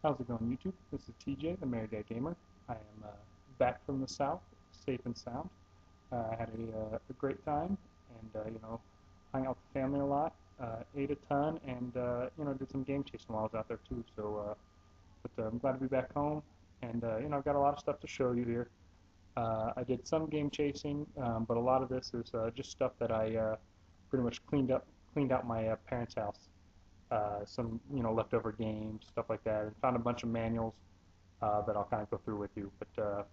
How's it going, YouTube? This is TJ, the Merry Guy Gamer. I am back from the South, safe and sound. I had a great time, and hung out with the family a lot. Ate a ton, and did some game chasing while I was out there too. But I'm glad to be back home, and I've got a lot of stuff to show you here. I did some game chasing, but a lot of this is just stuff that I pretty much cleaned out my parents' house. Some leftover games, stuff like that, and found a bunch of manuals that I'll kind of go through with you. But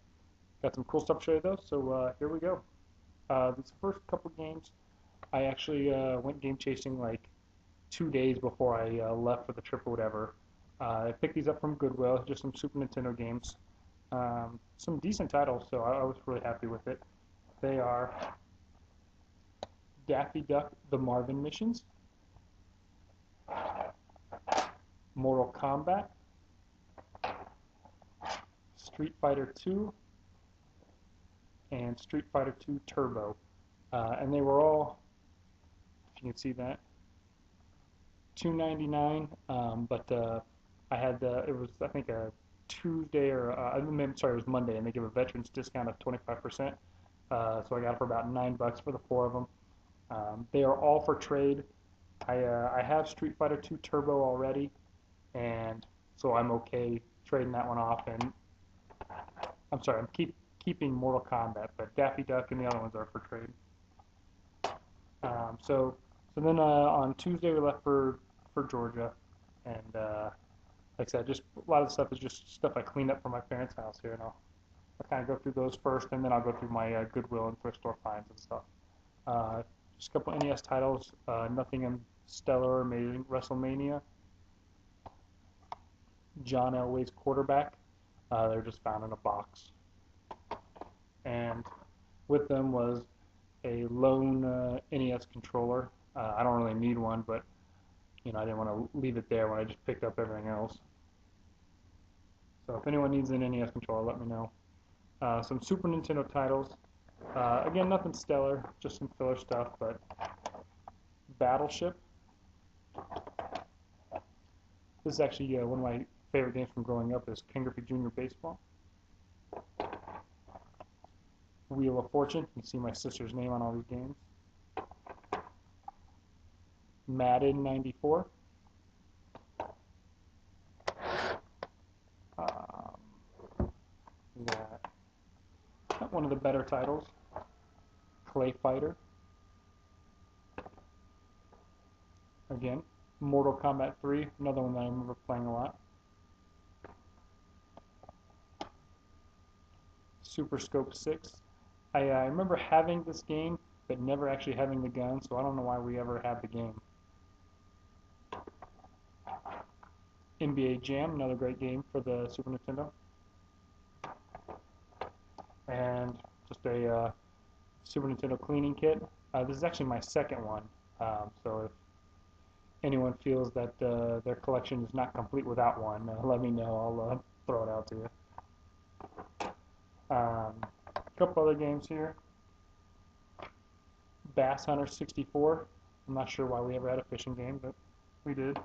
got some cool stuff to show you though, so here we go. These first couple games, I actually went game chasing like 2 days before I left for the trip or whatever. I picked these up from Goodwill, just some Super Nintendo games. Some decent titles, so I was really happy with it. They are Daffy Duck: The Marvin Missions, Mortal Kombat, Street Fighter 2, and Street Fighter 2 Turbo. And they were all, if you can see that, $2.99. But I had it was I think a Tuesday or I'm sorry, it was Monday, and they give a veterans discount of 25%. So I got it for about $9 for the four of them. They are all for trade. I have Street Fighter 2 Turbo already, and so I'm okay trading that one off. And I'm sorry, keeping Mortal Kombat, but Daffy Duck and the other ones are for trade. So then on Tuesday we left for Georgia, and like I said, just a lot of the stuff is just stuff I cleaned up from my parents' house here, and I'll kind of go through those first, and then I'll go through my Goodwill and thrift store finds and stuff. Uh, just a couple NES titles, nothing stellar or amazing. WrestleMania, John Elway's Quarterback. They're just found in a box, and with them was a lone NES controller. I don't really need one, but I didn't want to leave it there when I just picked up everything else. So if anyone needs an NES controller, let me know. Some Super Nintendo titles. Again, nothing stellar, just some filler stuff, but Battleship. This is actually one of my favorite games from growing up is Ken Griffey Jr. Baseball. Wheel of Fortune. You can see my sister's name on all these games. Madden 94. We got one of the better titles, Clay Fighter. Again, Mortal Kombat 3, another one that I remember playing a lot. Super Scope 6. I remember having this game, but never actually having the gun, so I don't know why we ever had the game. NBA Jam, another great game for the Super Nintendo. And just a Super Nintendo cleaning kit. This is actually my second one, so if anyone feels that their collection is not complete without one, let me know. I'll throw it out to you. A couple other games here. Bass Hunter 64. I'm not sure why we ever had a fishing game, but we did.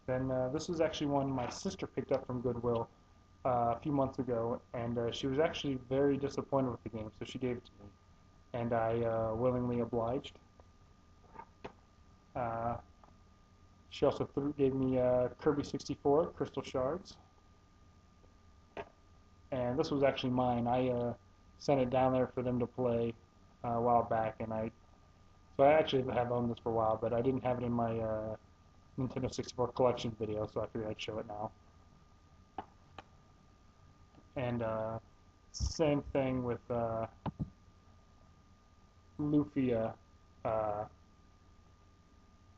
Then this was actually one my sister picked up from Goodwill a few months ago, and she was actually very disappointed with the game, so she gave it to me, and I willingly obliged. She also gave me Kirby 64 Crystal Shards, and this was actually mine. I sent it down there for them to play a while back, and so I actually have owned this for a while, but I didn't have it in my Nintendo 64 collection video, so I figured I'd show it now. And same thing with Lufia,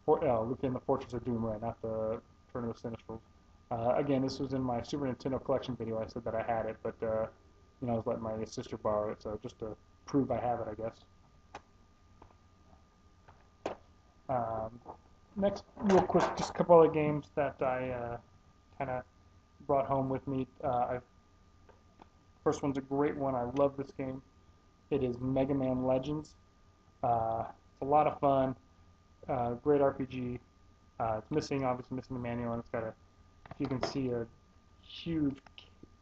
Lufia and the Fortress of Doom, right? Not the Turn of the Sinistrals. Again, this was in my Super Nintendo collection video. I said that I had it, but I was letting my sister borrow it, so just to prove I have it, I guess. Next, real quick, just a couple other games that I kind of brought home with me. First one's a great one. I love this game. It is Mega Man Legends. It's a lot of fun. Great RPG. It's missing, obviously missing the manual, and it's got a, if you can see, a huge,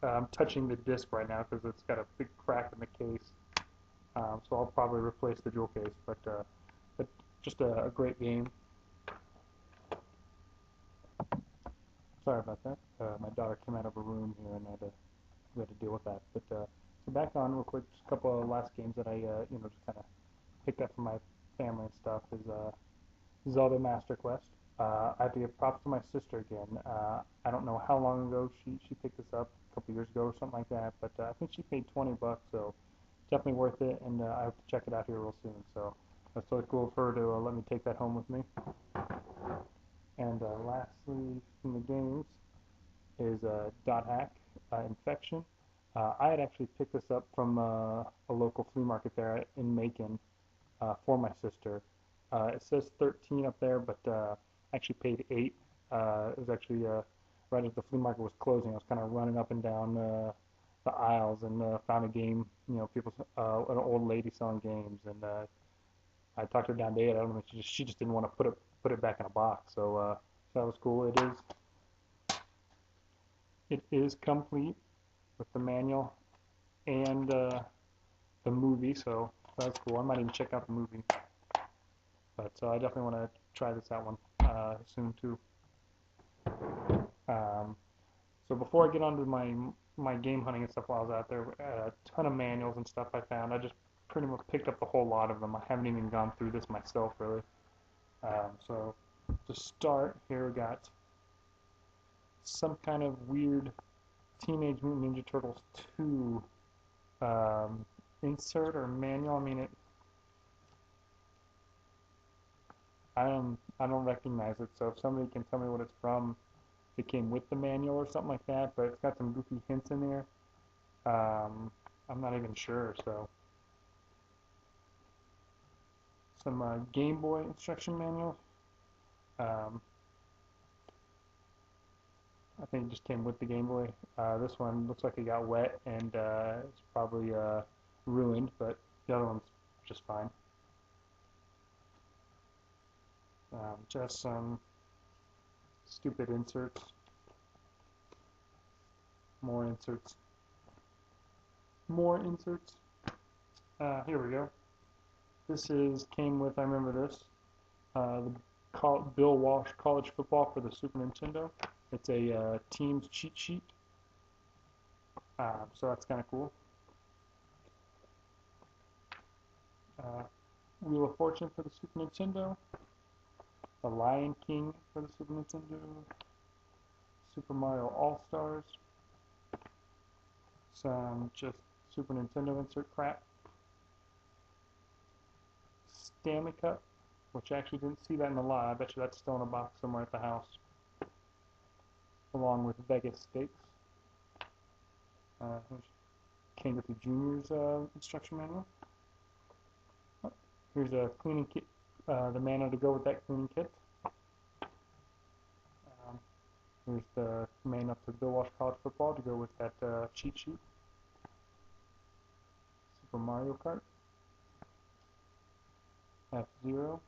I'm touching the disc right now because it's got a big crack in the case. So I'll probably replace the jewel case, but just a great game. Sorry about that. My daughter came out of a room here, and we had to deal with that. But so back on real quick, just a couple of last games that I just kind of picked up from my family and stuff is Zelda Master Quest. I have to give props to my sister again. I don't know how long ago she picked this up, a couple years ago or something like that, but I think she paid 20 bucks, so definitely worth it, and I have to check it out here real soon. So that's really cool of her to let me take that home with me. And lastly, from the games is Dot Hack Infection. I had actually picked this up from a local flea market there in Macon for my sister. It says 13 up there, but I actually paid 8. It was actually right as the flea market was closing. I was kind of running up and down the aisles and found a game. People, an old lady selling games, and I talked her down to 8. I don't know, she just didn't want to put it back in a box. So that was cool. It is complete with the manual and the movie, so that's cool. I might even check out the movie. But I definitely want to try this out one soon too. Um, so before I get on to my game hunting and stuff while I was out there, a ton of manuals and stuff I found. I just pretty much picked up a whole lot of them. I haven't even gone through this myself really. So to start, here we got some kind of weird Teenage Mutant Ninja Turtles 2 insert or manual. I mean, I don't recognize it. So if somebody can tell me what it's from, if it came with the manual or something like that. But it's got some goofy hints in there. I'm not even sure. So some Game Boy instruction manual. Um, I think it just came with the Game Boy. This one looks like it got wet and it's probably ruined, but the other one's just fine. Just some stupid inserts. More inserts. More inserts. Here we go. Came with, I remember this, the Bill Walsh College Football for the Super Nintendo. It's a team's cheat sheet, so that's kind of cool. Wheel of Fortune for the Super Nintendo, The Lion King for the Super Nintendo, Super Mario All-Stars, some just Super Nintendo insert crap, Stamina, which I actually didn't see that in the lot. I bet you that's still in a box somewhere at the house, along with Vegas Stakes. Here's King of the Juniors instruction manual. Here's a cleaning kit, the manual to go with that cleaning kit. Here's the manual to Bill Walsh College Football to go with that cheat sheet. Super Mario Kart. F-Zero.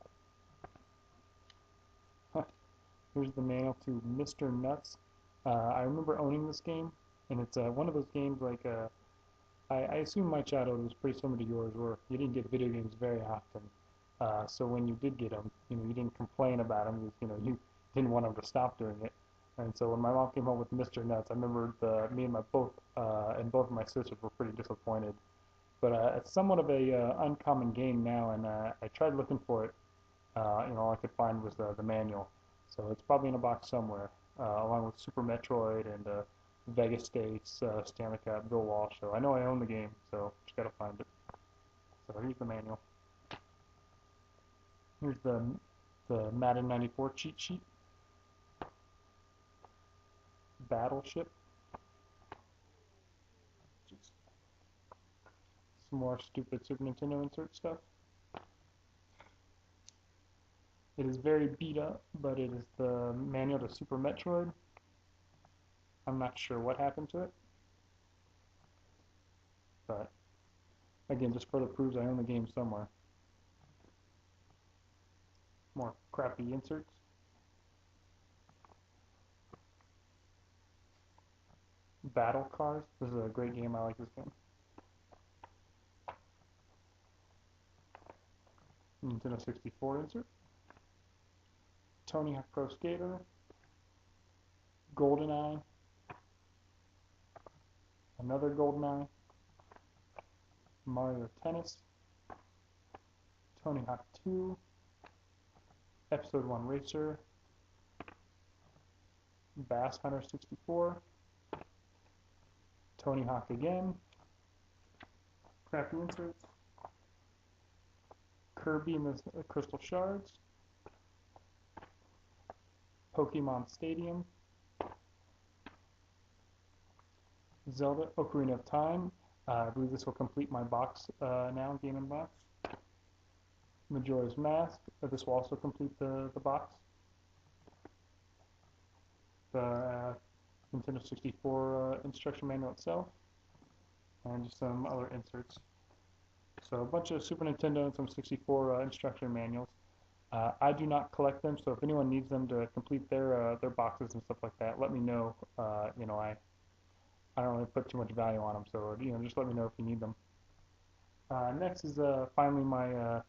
Here's the manual to Mr. Nuts. I remember owning this game, and it's one of those games like I assume my childhood was pretty similar to yours, where you didn't get video games very often. So when you did get them, you didn't complain about them. You didn't want them to stop doing it. And so when my mom came home with Mr. Nuts, I remember me and both of my sisters were pretty disappointed. But it's somewhat of a uncommon game now, and I tried looking for it. All I could find was the manual. So it's probably in a box somewhere, along with Super Metroid and Vegas States, Stamina Cat, Bill Walsh. So I know I own the game, so just gotta find it. So here's the manual. Here's the Madden 94 cheat sheet. Battleship. Just some more stupid Super Nintendo insert stuff. It is very beat up, but it is the manual to Super Metroid. I'm not sure what happened to it, but again, just further proves I own the game somewhere. More crappy inserts. Battle Cars. This is a great game. I like this game. Nintendo 64 insert. Tony Hawk Pro Skater. GoldenEye. Another GoldenEye. Mario Tennis. Tony Hawk 2. Episode 1 Racer. Bass Hunter 64. Tony Hawk again. Crappy inserts. Kirby and the Crystal Shards. Pokemon Stadium. Zelda Ocarina of Time. I believe this will complete my box now, Game & Box. Majora's Mask. This will also complete the box. The Nintendo 64 instruction manual itself. And just some other inserts. So a bunch of Super Nintendo and some 64 instruction manuals. I do not collect them, so if anyone needs them to complete their boxes and stuff like that, let me know. You know, I don't really put too much value on them, so you know, just let me know if you need them. Next is finally my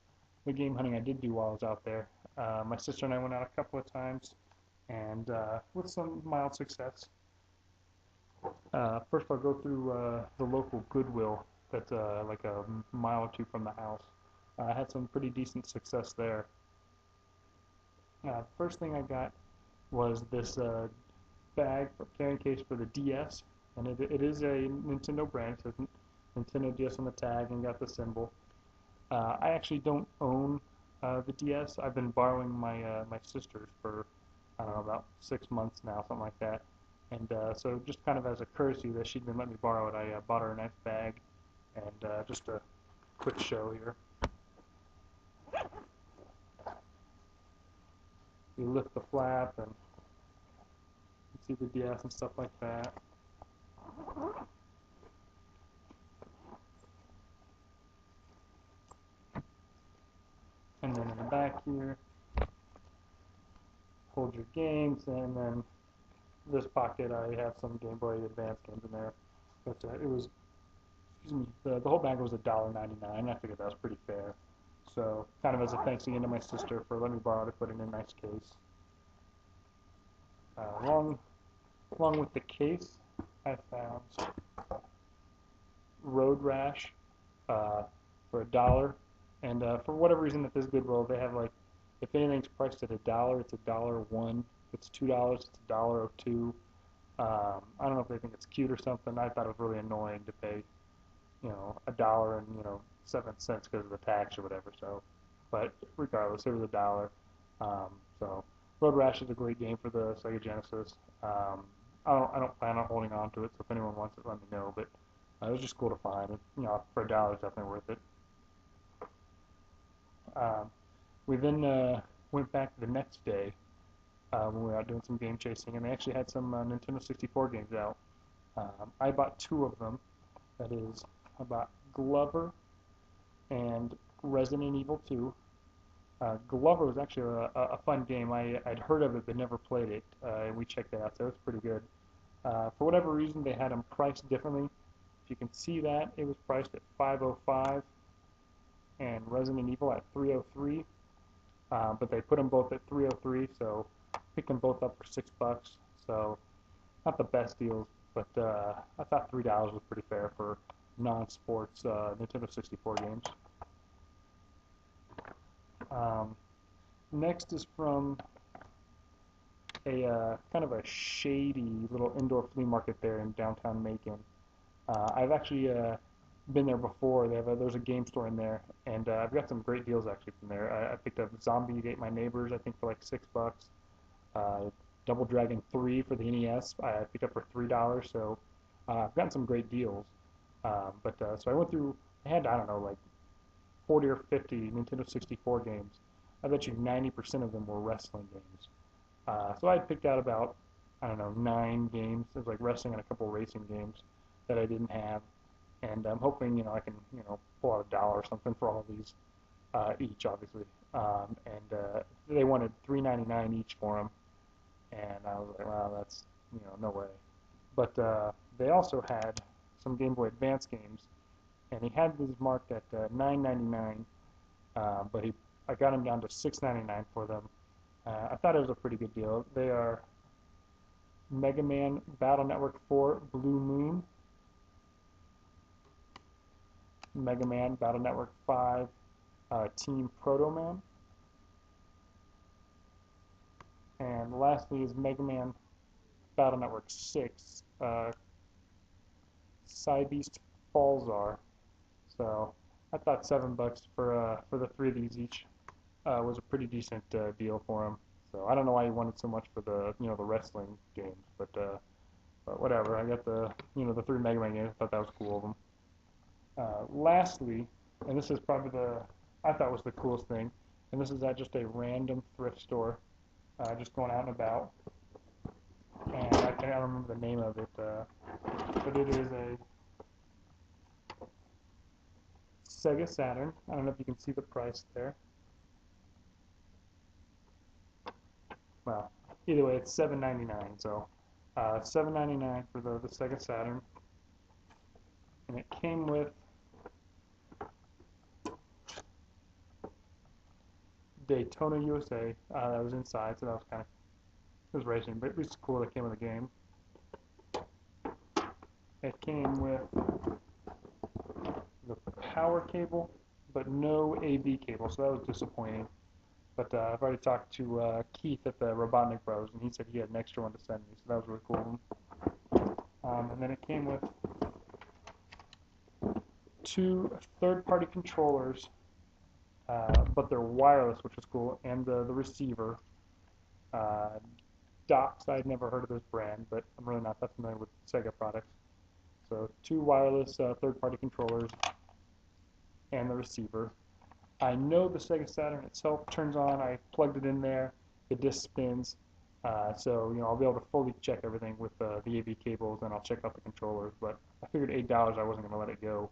the game hunting I did do while I was out there. My sister and I went out a couple of times, and with some mild success. First, I'll go through the local Goodwill that's like a mile or two from the house. I had some pretty decent success there. First thing I got was this bag for carrying case for the DS, and it is a Nintendo brand. It says Nintendo DS on the tag and got the symbol. I actually don't own the DS. I've been borrowing my sister's for I don't know, about 6 months now, something like that. And so just kind of as a courtesy that she'd been letting me borrow it, I bought her a nice bag. And just a quick show here. You lift the flap and you see the DS and stuff like that. And then in the back here, hold your games, and then this pocket I have some Game Boy Advance games in there. But it was, excuse me, the whole bag was $1.99. I figured that was pretty fair. So kind of as a thanks again to my sister for letting me borrow it, put it in a nice case. Along with the case, I found Road Rash for $1. And for whatever reason at this Goodwill, they have like, if anything's priced at $1, it's $1.01. If it's $2, it's $1.02. I don't know if they think it's cute or something. I thought it was really annoying to pay, you know, $1 and 7 cents because of the tax or whatever. So, but regardless, it was $1. So, Road Rash is a great game for the Sega Genesis. I don't plan on holding on to it, so if anyone wants it, let me know. But it was just cool to find it. You know, for $1, it's definitely worth it. We then went back the next day when we were out doing some game chasing, and they actually had some Nintendo 64 games out. I bought 2 of them. That is, I bought Glover and Resident Evil 2. Glover was actually a fun game. I'd heard of it but never played it, and we checked it out, so it was pretty good. For whatever reason, they had them priced differently. If you can see that, it was priced at $5.05 and Resident Evil at $3.03. But they put them both at $3.03, so picked them both up for $6. So not the best deals, but I thought $3 was pretty fair for non-sports Nintendo 64 games. Next is from a kind of a shady little indoor flea market there in downtown Macon. I've actually been there before. There's a game store in there, and I've got some great deals actually from there. I picked up Zombie Ate My Neighbors, I think for like $6. Double Dragon 3 for the NES, I picked up for $3. So I've gotten some great deals. So I went through. I had, I don't know, like 40 or 50 Nintendo 64 games. I bet you 90% of them were wrestling games. So I picked out about, I don't know, 9 games. It was like wrestling and a couple racing games that I didn't have. And I'm hoping, I can, pull out $1 or something for all of these each, obviously. They wanted $3.99 each for them. And I was like, wow, that's, no way. But they also had some Game Boy Advance games, and he had these marked at $9.99, but I got them down to $6.99 for them. I thought it was a pretty good deal. They are Mega Man Battle Network 4 Blue Moon, Mega Man Battle Network 5 Team Proto Man, and lastly is Mega Man Battle Network 6 Cybeast Falzar. So I thought $7 for the three of these each was a pretty decent deal for him. So I don't know why he wanted so much for the the wrestling games, but whatever. I got the the three Mega Man games. I thought that was cool of him. Lastly, and this is probably I thought was the coolest thing, and this is at just a random thrift store, just going out and about, and I can't remember the name of it, but it is a Sega Saturn. I don't know if you can see the price there. Well, either way, it's $7.99. So $7.99 for the Sega Saturn, and it came with Daytona USA. That was inside, so that was it was racing, but it was cool. That came with the game. It came with the power cable, but no AV cable, so that was disappointing. But I've already talked to Keith at the Robotnik Brothers, and he said he had an extra one to send me, so that was really cool. And then it came with two third-party controllers, but they're wireless, which is cool, and the receiver. Docks, I'd never heard of this brand, but I'm really not that familiar with Sega products. So two wireless third-party controllers and the receiver. I know the Sega Saturn itself turns on. I plugged it in there. The disc spins. So I'll be able to fully check everything with the AV cables, and I'll check out the controllers. But I figured $8 I wasn't going to let it go.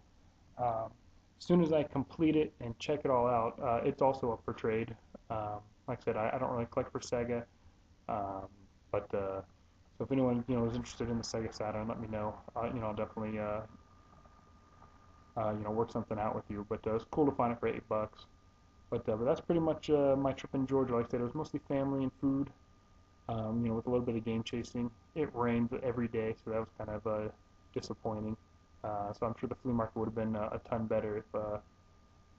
As soon as I complete it and check it all out, it's also up for trade. Like I said, I don't really collect for Sega, but so if anyone is interested in the Sega Saturn, let me know. I'll definitely work something out with you. But it's cool to find it for $8. But that's pretty much my trip in Georgia. Like I said, it was mostly family and food. With a little bit of game chasing. It rained every day, so that was kind of disappointing. So I'm sure the flea market would have been a ton better if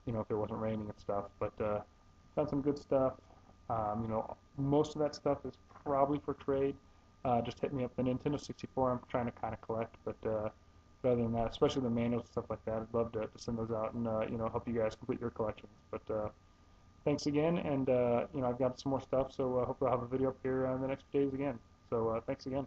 it wasn't raining and stuff. But found some good stuff. Most of that stuff is probably for trade. Just hit me up. The Nintendo 64 I'm trying to kind of collect, but other than that, especially the manuals and stuff like that, I'd love to send those out and help you guys complete your collections. But thanks again, and I've got some more stuff, so hopefully I'll have a video up here in the next few days again. So thanks again.